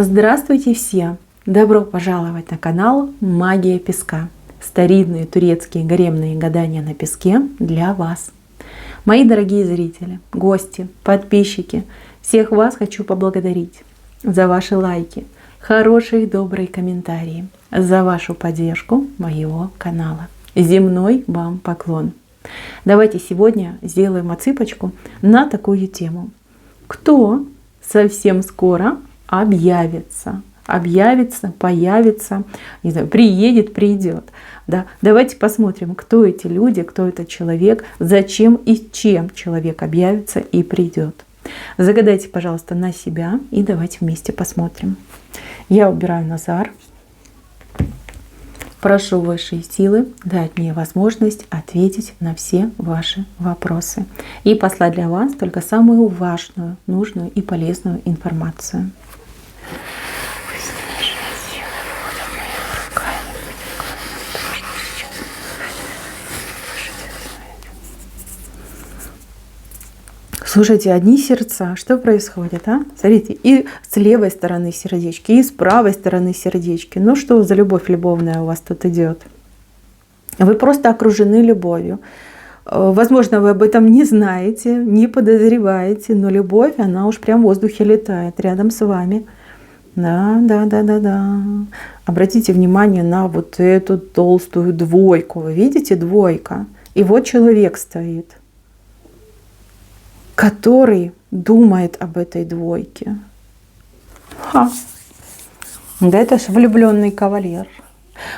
Здравствуйте все! Добро пожаловать на канал Магия Песка. Старинные турецкие гаремные гадания на песке для вас. Мои дорогие зрители, гости, подписчики, всех вас хочу поблагодарить за ваши лайки, хорошие и добрые комментарии, за вашу поддержку моего канала. Земной вам поклон. Давайте сегодня сделаем отсыпочку на такую тему. Кто совсем скоро объявится, появится, не знаю, приедет, придет. Да? Давайте посмотрим, кто эти люди, кто этот человек, зачем и чем человек объявится и придет. Загадайте, пожалуйста, на себя и давайте вместе посмотрим. Я убираю Назар. Прошу высшие силы дать мне возможность ответить на все ваши вопросы и послать для вас только самую важную, нужную и полезную информацию. Слушайте, одни сердца. Что происходит, а? Смотрите, и с левой стороны сердечки, и с правой стороны сердечки. Ну что за любовь любовная у вас тут идет? Вы просто окружены любовью. Возможно, вы об этом не знаете, не подозреваете, но любовь, она уж прям в воздухе летает рядом с вами. Да. Обратите внимание на вот эту толстую двойку. Вы видите, двойка? И вот человек стоит, который думает об этой двойке. Да это ж влюбленный кавалер.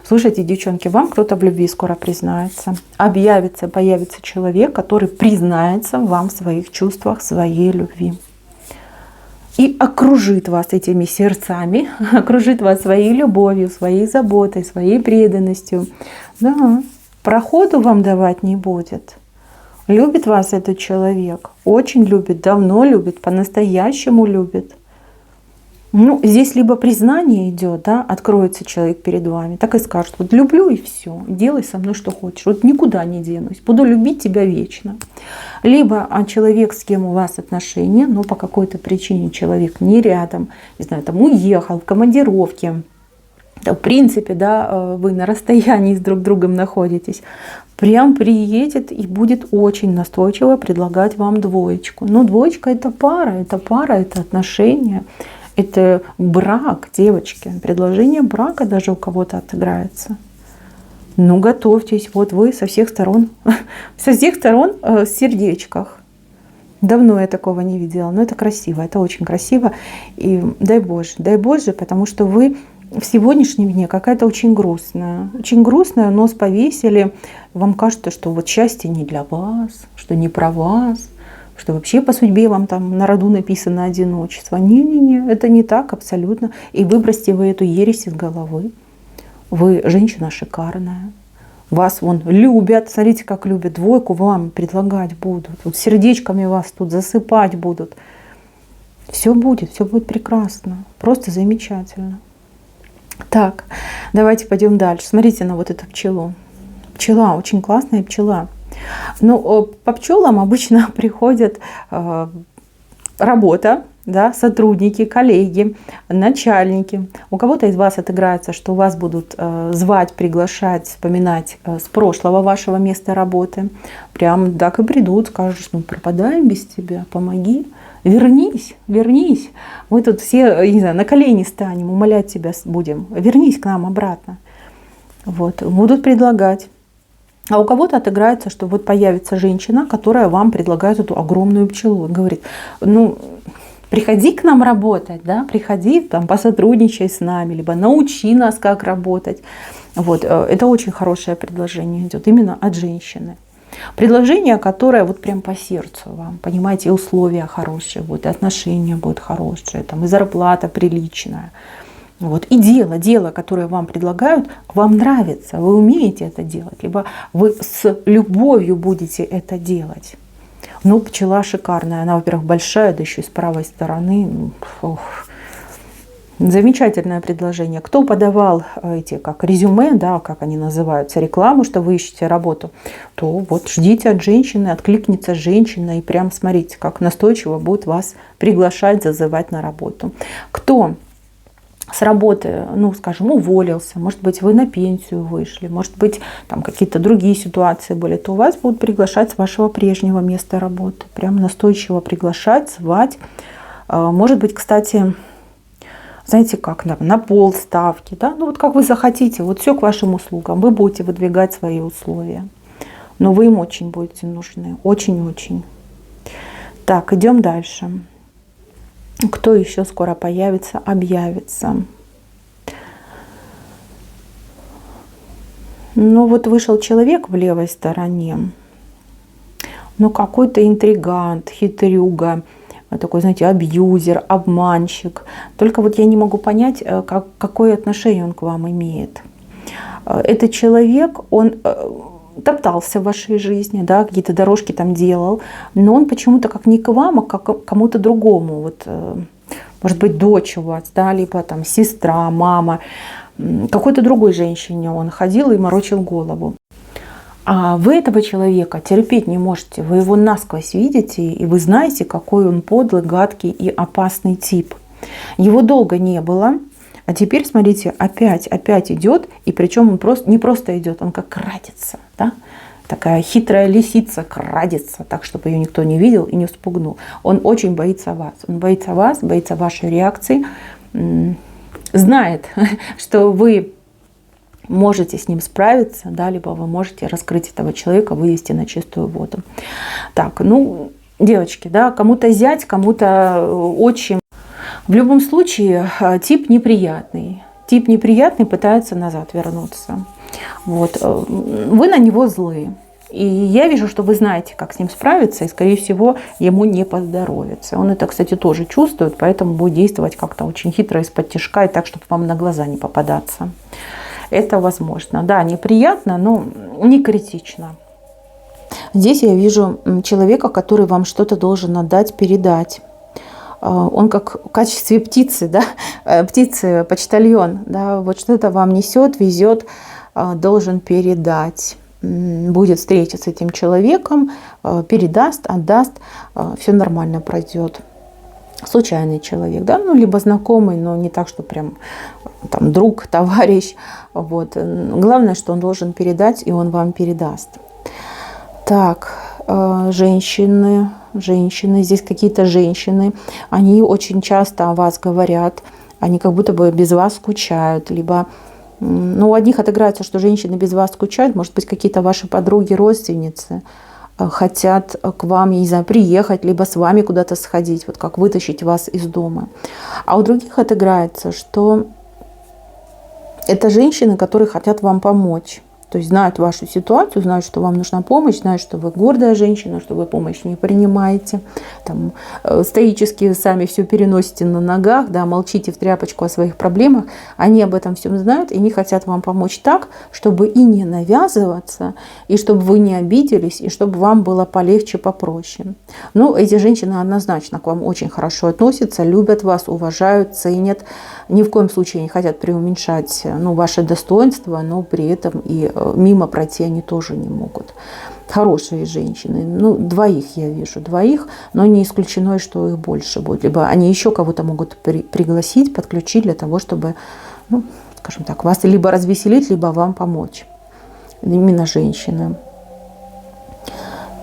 Слушайте, девчонки, вам кто-то в любви скоро признается. Появится человек, который признается вам в своих чувствах, своей любви. И окружит вас этими сердцами, окружит вас своей любовью, своей заботой, своей преданностью. Да, проходу вам давать не будет. Любит вас этот человек, очень любит, давно любит, по-настоящему любит. Ну, здесь либо признание идет, да, откроется человек перед вами, так и скажет: вот люблю и все, делай со мной что хочешь, вот никуда не денусь, буду любить тебя вечно. Либо человек, с кем у вас отношения, но по какой-то причине человек не рядом, не знаю, там уехал в командировке, в принципе, да, вы на расстоянии с друг другом находитесь, прям приедет и будет очень настойчиво предлагать вам двоечку. Но двоечка — это пара, это отношения, это брак, девочки. Предложение брака даже у кого-то отыграется. Ну, готовьтесь, вот вы со всех сторон в сердечках. Давно я такого не видела, но это красиво, это очень красиво. И дай Боже, потому что вы в сегодняшнем дне какая-то очень грустная, нос повесили. Вам кажется, что вот счастье не для вас, что не про вас, что вообще по судьбе вам там на роду написано одиночество. Не, это не так абсолютно. И выбросьте вы эту ересь из головы. Вы женщина шикарная. Вас вон любят, смотрите, как любят. Двойку вам предлагать будут. Вот сердечками вас тут засыпать будут. Все будет прекрасно. Просто замечательно. Так, давайте пойдем дальше. Смотрите на вот эту пчелу. Пчела, очень классная пчела. Ну, по пчелам обычно приходят работа, да, сотрудники, коллеги, начальники. У кого-то из вас отыграется, что вас будут звать, приглашать, вспоминать с прошлого вашего места работы. Прям так и придут, скажут: ну, пропадаем без тебя, помоги. Вернись. Мы тут все, не знаю, на колени станем, умолять тебя будем. Вернись к нам обратно. Вот, будут предлагать. А у кого-то отыграется, что вот появится женщина, которая вам предлагает эту огромную пчелу. Он говорит: ну, приходи к нам работать, да, приходи, там, посотрудничай с нами, либо научи нас, как работать. Вот, это очень хорошее предложение идет именно от женщины. Предложение, которое вот прям по сердцу вам, понимаете, и условия хорошие будут, и отношения будут хорошие, там, и зарплата приличная. Вот. И дело, которое вам предлагают, вам нравится, вы умеете это делать, либо вы с любовью будете это делать. Ну, пчела шикарная, она, во-первых, большая, да еще и с правой стороны. Замечательное предложение. Кто подавал эти как резюме, да, как они называются, рекламу, что вы ищете работу, то вот ждите от женщины, откликнется женщина и прям смотрите, как настойчиво будет вас приглашать, зазывать на работу. Кто с работы, ну, скажем, уволился, может быть, вы на пенсию вышли, может быть, там какие-то другие ситуации были, то вас будут приглашать с вашего прежнего места работы. Прям настойчиво приглашать, звать. Может быть, кстати, знаете как, на полставки, да, ну вот как вы захотите, вот все к вашим услугам, вы будете выдвигать свои условия. Но вы им очень будете нужны, очень-очень. Так, идем дальше. Кто еще скоро появится, объявится? Ну вот вышел человек в левой стороне, ну какой-то интригант, хитрюга, такой, знаете, абьюзер, обманщик. Только вот я не могу понять, какое отношение он к вам имеет. Этот человек, он топтался в вашей жизни, да, какие-то дорожки там делал, но он почему-то как не к вам, а как к кому-то другому. Вот, может быть, дочь у вас, да, либо там сестра, мама, какой-то другой женщине он ходил и морочил голову. А вы этого человека терпеть не можете, вы его насквозь видите, и вы знаете, какой он подлый, гадкий и опасный тип. Его долго не было, а теперь, смотрите, опять идет, и причем он не просто идет, он как крадется, да? Такая хитрая лисица крадется, так, чтобы ее никто не видел и не вспугнул. Он очень боится вас, он боится вас, боится вашей реакции, знает, что вы можете с ним справиться, да, либо вы можете раскрыть этого человека, вывести на чистую воду. Так, ну, девочки, да, кому-то зять, кому-то отчим. В любом случае, тип неприятный. Тип неприятный, пытается назад вернуться. Вот. Вы на него злые. И я вижу, что вы знаете, как с ним справиться, и, скорее всего, ему не поздоровится. Он это, кстати, тоже чувствует, поэтому будет действовать как-то очень хитро, из-под тишка, и так, чтобы вам на глаза не попадаться. Это возможно. Да, неприятно, но не критично. Здесь я вижу человека, который вам что-то должен отдать, передать. Он как в качестве птицы, да, птицы-почтальон, да, вот что-то вам несет, везет, должен передать. Будет встреча с этим человеком, передаст, отдаст, все нормально пройдет. Случайный человек, да, ну, либо знакомый, но не так, что прям там друг, товарищ. Вот. Главное, что он должен передать, и он вам передаст. Так, женщины, здесь какие-то женщины, они очень часто о вас говорят, они как будто бы без вас скучают, либо, ну, у одних отыграется, что женщины без вас скучают, может быть, какие-то ваши подруги, родственницы хотят к вам, я не знаю, приехать, либо с вами куда-то сходить, вот как вытащить вас из дома. А у других отыграется, что это женщины, которые хотят вам помочь. То есть знают вашу ситуацию, знают, что вам нужна помощь, знают, что вы гордая женщина, что вы помощь не принимаете. Там, стоически сами все переносите на ногах, да, молчите в тряпочку о своих проблемах. Они об этом всем знают, и они хотят вам помочь так, чтобы и не навязываться, и чтобы вы не обиделись, и чтобы вам было полегче, попроще. Ну, эти женщины однозначно к вам очень хорошо относятся, любят вас, уважают, ценят. Ни в коем случае не хотят преуменьшать, ну, ваше достоинство, но при этом и мимо пройти они тоже не могут. Хорошие женщины. Ну, двоих я вижу, но не исключено, что их больше будет. Либо они еще кого-то могут пригласить, подключить для того, чтобы, ну, скажем так, вас либо развеселить, либо вам помочь. Именно женщины.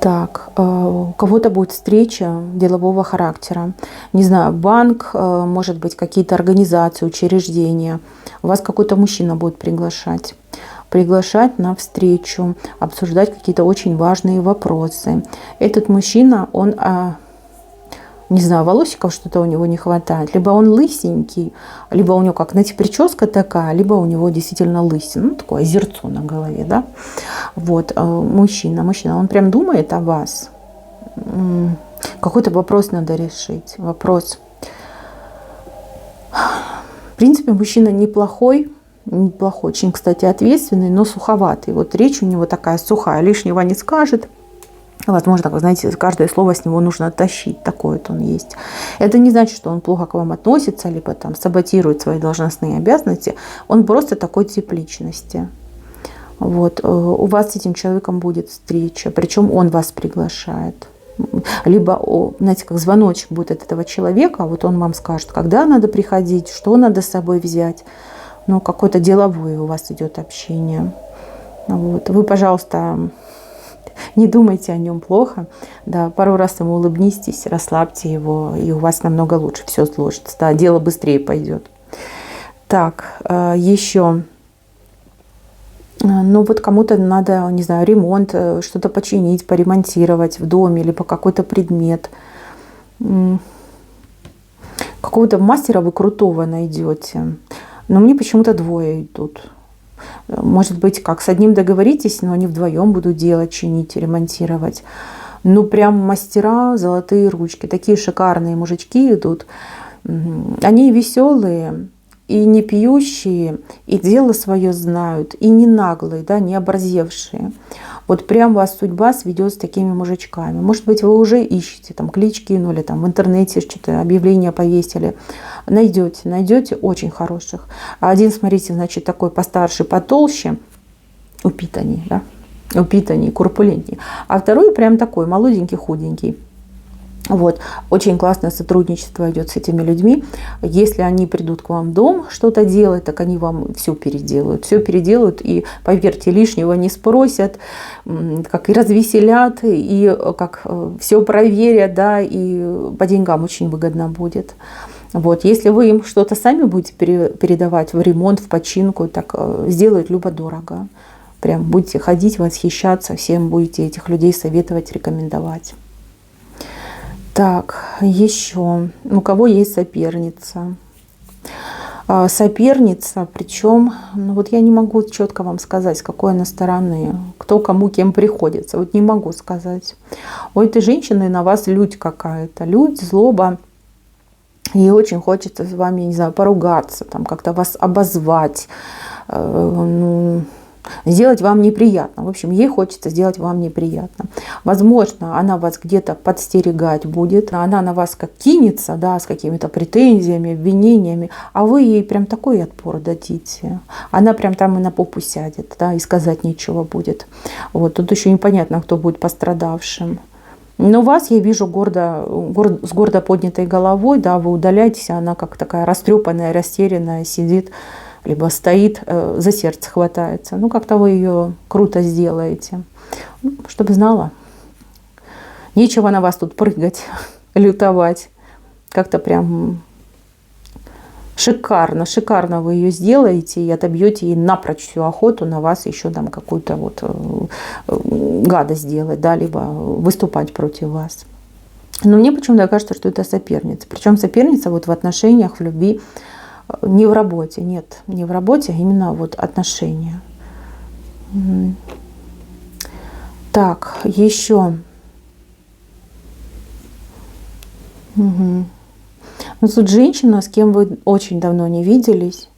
Так, у кого-то будет встреча делового характера. Не знаю, банк, может быть, какие-то организации, учреждения. Вас какой-то мужчина будет приглашать на встречу, обсуждать какие-то очень важные вопросы. Этот мужчина, он, не знаю, волосиков что-то у него не хватает, либо он лысенький, либо у него, как, знаете, прическа такая, либо у него действительно лысина, ну, такое озерцо на голове, да. Вот, мужчина, он прям думает о вас. Какой-то вопрос надо решить, вопрос. В принципе, мужчина неплохой, очень, кстати, ответственный, но суховатый. Вот речь у него такая сухая, лишнего не скажет. Возможно, вы знаете, каждое слово с него нужно тащить, такой вот он есть. Это не значит, что он плохо к вам относится, либо там саботирует свои должностные обязанности. Он просто такой тип личности. Вот. У вас с этим человеком будет встреча, причем он вас приглашает. Либо, знаете, как звоночек будет от этого человека, вот он вам скажет, когда надо приходить, что надо с собой взять. Ну, какое-то деловое у вас идет общение. Вот. Вы, пожалуйста, не думайте о нем плохо. Да, пару раз ему улыбнитесь, расслабьте его, и у вас намного лучше все сложится. Да, дело быстрее пойдет. Так, еще. Ну вот кому-то надо, не знаю, ремонт, что-то починить, поремонтировать в доме, либо какой-то предмет. Какого-то мастера вы крутого найдете. Но мне почему-то двое идут. Может быть, как с одним договоритесь, но они вдвоем будут делать, чинить, ремонтировать. Ну прям мастера, золотые ручки. Такие шикарные мужички идут. Они веселые. И не пьющие, и дело свое знают, и не наглые, да, не оборзевшие. Вот прям вас судьба сведет с такими мужичками. Может быть, вы уже ищете, там клич кинули, там в интернете что-то объявление повесили. Найдете очень хороших. А один, смотрите, значит, такой постарше, потолще, упитанней, да, упитанней, курпулентней. А второй прям такой молоденький, худенький. Вот. Очень классное сотрудничество идет с этими людьми. Если они придут к вам в дом что-то делать, так они вам все переделают. Все переделают и, поверьте, лишнего не спросят, как и развеселят, и как все проверят, да, и по деньгам очень выгодно будет. Вот. Если вы им что-то сами будете передавать в ремонт, в починку, так сделают любо-дорого. Прям будете ходить, восхищаться, всем будете этих людей советовать, рекомендовать. Так, еще. У кого есть соперница? Соперница, причем, ну вот я не могу четко вам сказать, с какой она стороны, кто кому кем приходится. Вот не могу сказать. У этой женщины на вас лють какая-то, лють, злоба. Ей очень хочется с вами, не знаю, поругаться, там как-то вас обозвать, сделать вам неприятно. В общем, ей хочется сделать вам неприятно. Возможно, она вас где-то подстерегать будет. Она на вас как кинется, да, с какими-то претензиями, обвинениями, а вы ей прям такой отпор дадите. Она прям там и на попу сядет, да, и сказать нечего будет. Вот. Тут еще непонятно, кто будет пострадавшим. Но вас я вижу с гордо поднятой головой, да, вы удаляетесь, а она как такая растрепанная, растерянная сидит, либо стоит, за сердце хватается. Ну, как-то вы ее круто сделаете. Ну, чтобы знала. Нечего на вас тут прыгать, лютовать. Как-то прям шикарно, шикарно вы ее сделаете и отобьете ей напрочь всю охоту на вас еще там какую-то вот гадость делать, да, либо выступать против вас. Но мне почему-то кажется, что это соперница. Причем соперница вот в отношениях, в любви, не в работе, нет, не в работе, а именно вот отношения. Так, еще. Ну, тут женщина, с кем вы очень давно не виделись.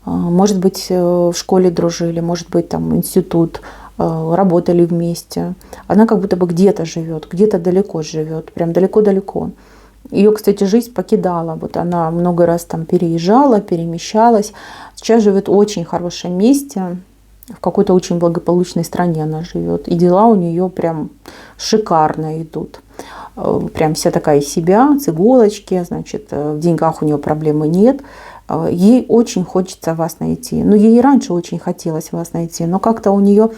Может быть, в школе дружили, может быть, там институт, работали вместе. Она как будто бы где-то живет, где-то далеко живет, прям далеко-далеко. Ее, кстати, жизнь покидала. Вот она много раз там переезжала, перемещалась. Сейчас живет в очень хорошем месте. В какой-то очень благополучной стране она живет. И дела у нее прям шикарно идут. Прям вся такая из себя, с иголочки. Значит, в деньгах у нее проблемы нет. Ей очень хочется вас найти. Ну, ей и раньше очень хотелось вас найти. Но как-то у нее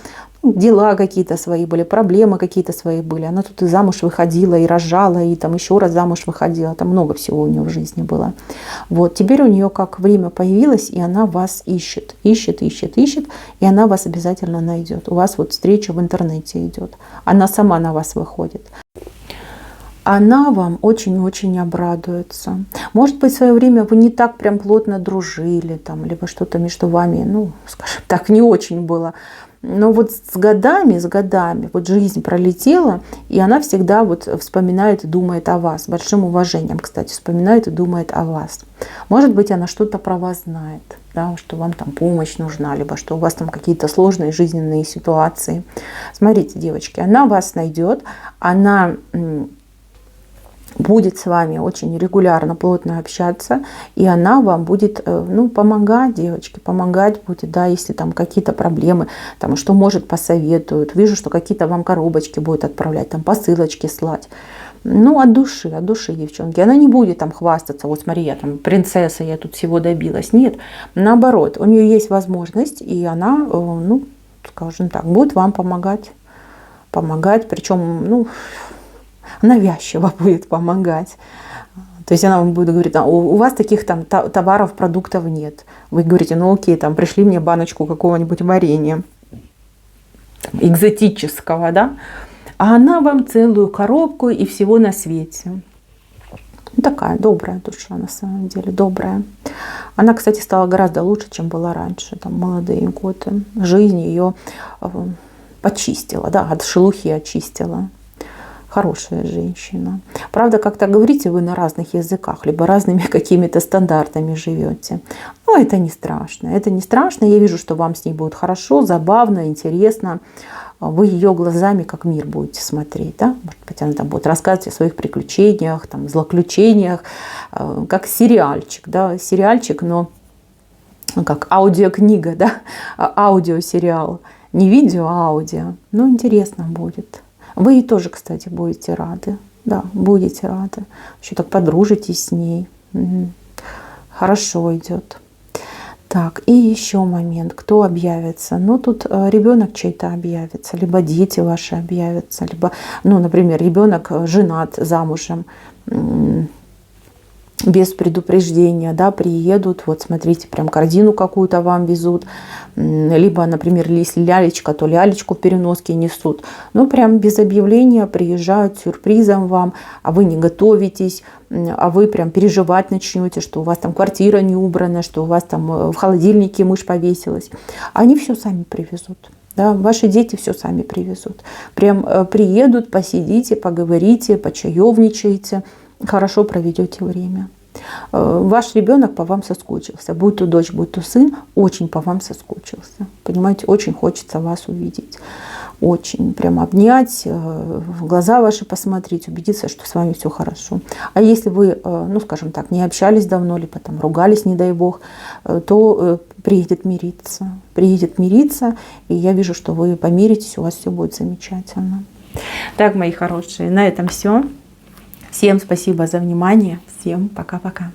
дела какие-то свои были, проблемы какие-то свои были. Она тут и замуж выходила, и рожала, и там еще раз замуж выходила. Там много всего у нее в жизни было. Вот. Теперь у нее как время появилось, и она вас ищет. Ищет. И она вас обязательно найдет. У вас вот встреча в интернете идет. Она сама на вас выходит. Она вам очень-очень обрадуется. Может быть, в свое время вы не так прям плотно дружили, там, либо что-то между вами, ну, скажем так, не очень было. Но вот с годами, вот жизнь пролетела, и она всегда вот вспоминает и думает о вас. С большим уважением, кстати, вспоминает и думает о вас. Может быть, она что-то про вас знает, да, что вам там помощь нужна, либо что у вас там какие-то сложные жизненные ситуации. Смотрите, девочки, она вас найдет, она будет с вами очень регулярно, плотно общаться, и она вам будет, ну, помогать, девочки, помогать будет, да, если там какие-то проблемы, там, что может посоветует. Вижу, что какие-то вам коробочки будет отправлять, там, посылочки слать. Ну, от души, девчонки. Она не будет там хвастаться, вот смотри, я там принцесса, я тут всего добилась. Нет, наоборот, у нее есть возможность, и она, ну, скажем так, будет вам помогать. Причем, ну, навязчиво будет помогать. То есть она вам будет говорить, у вас таких там товаров, продуктов нет. Вы говорите, ну окей, там пришли мне баночку какого-нибудь варенья экзотического, да, а она вам целую коробку и всего на свете. Такая добрая душа, на самом деле, добрая. Она, кстати, стала гораздо лучше, чем была раньше, там, молодые годы. Жизнь ее почистила, да, от шелухи очистила. Хорошая женщина. Правда, как-то говорите вы на разных языках, либо разными какими-то стандартами живете. Но это не страшно. Это не страшно. Я вижу, что вам с ней будет хорошо, забавно, интересно. Вы ее глазами как мир будете смотреть. Да? Может быть, она там будет рассказывать о своих приключениях, там, злоключениях, как сериальчик. Да? Сериальчик, но как аудиокнига, да? Аудиосериал. Не видео, а аудио. Но интересно будет. Вы ей тоже, кстати, будете рады. Да, будете рады. Еще так подружитесь с ней. Угу. Хорошо идет. Так, и еще момент. Кто объявится? Ну, тут ребенок чей-то объявится, либо дети ваши объявятся, либо, ну, например, ребенок женат, замужем, без предупреждения, да, приедут, вот смотрите, прям корзину какую-то вам везут, либо, например, если лялечка, то лялечку в переноске несут, ну, прям без объявления приезжают сюрпризом вам, а вы не готовитесь, а вы прям переживать начнете, что у вас там квартира не убрана, что у вас там в холодильнике мышь повесилась. Они все сами привезут. Да, ваши дети все сами привезут. Прям приедут, посидите, поговорите, почаевничаете, хорошо проведете время. Ваш ребенок по вам соскучился. Будь то дочь, будь то сын, очень по вам соскучился. Понимаете, очень хочется вас увидеть. Очень. Прям обнять, в глаза ваши посмотреть, убедиться, что с вами все хорошо. А если вы, ну, скажем так, не общались давно, либо там ругались, не дай бог, то приедет мириться. Приедет мириться, и я вижу, что вы помиритесь, у вас все будет замечательно. Так, мои хорошие, на этом все. Всем спасибо за внимание. Всем пока-пока.